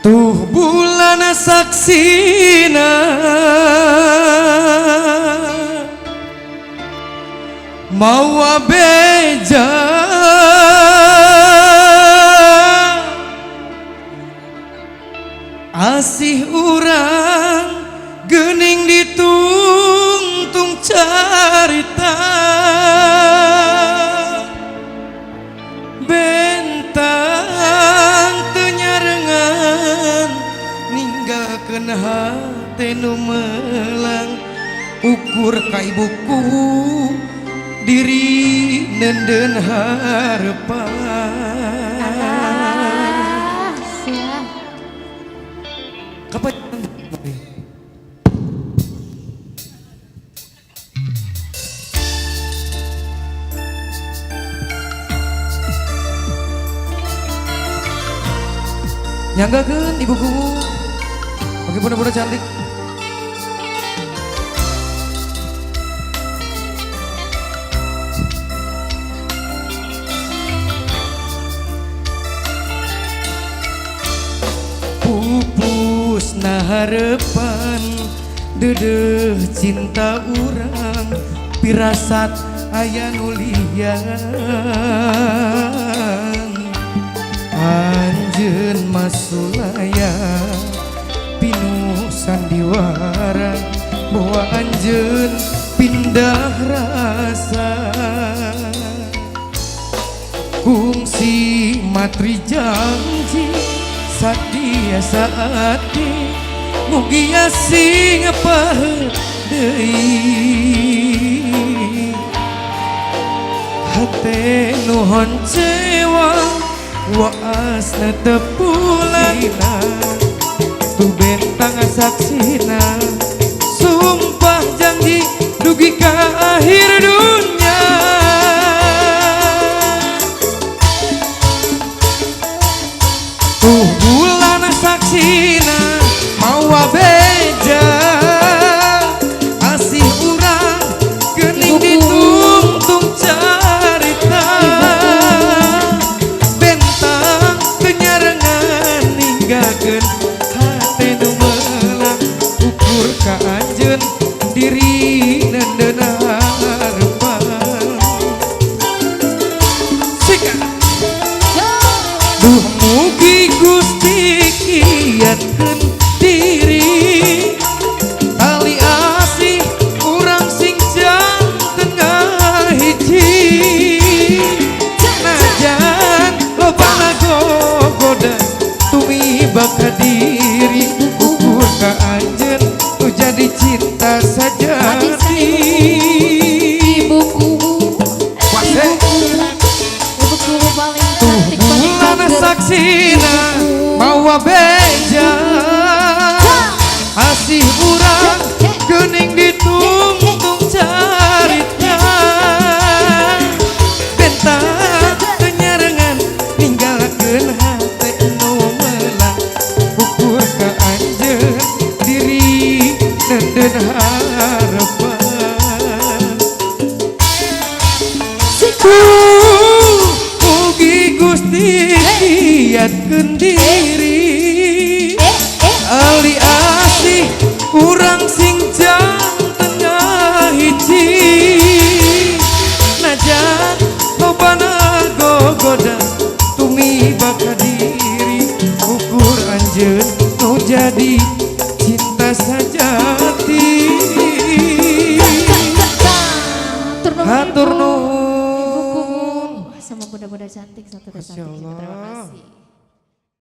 Tuh bulan saksina mawa beja asih urang geuning ditungtung carita bentang teu nyarengan ninggalkeun hate nu melang ukur ka ibuku diri nenden harapan kapan nyanggakeun ibuku pakai boda-boda cantik. Pupusna harapan dedeh cinta urang pirasat aya nu lian anjeun masulaya pinu sandiwara bahwa anjeun pindah rasa kungsi matri janji sadia saati mugi asing paheut deui hate nu honcewa waasna teu pulangna tu bentang saksina sumpah janji dugi ka akhir dunya tuh bulan saksina mawa beja asih urang geuning ditungtung carita bentang teu nyarengan ninggalkeun hate nu melang ukur ka anjeun diri nenden harapan sika duh mugi Gusti kiatkeun diri tali asih urang sing janten ngahiji najan lobana gogoda tumibak ka diri ukur ka anjeun tu jadi cinta sajati ibuku paling cantik bulan saksina mawa beja asih urang geuning ditungtung carita bentang teu nyarengan ninggalkeun hate nu melang ukur ka anjeun diri nenden harapan mugi Gusti kiatkeun diri ali asih urang sing janten ngahiji najan lobana gogoda tumibak ka diri ukur anjeun nu jadi cinta sajati hatur nuhun sama bunda-bunda cantik satu datang. Terima kasih.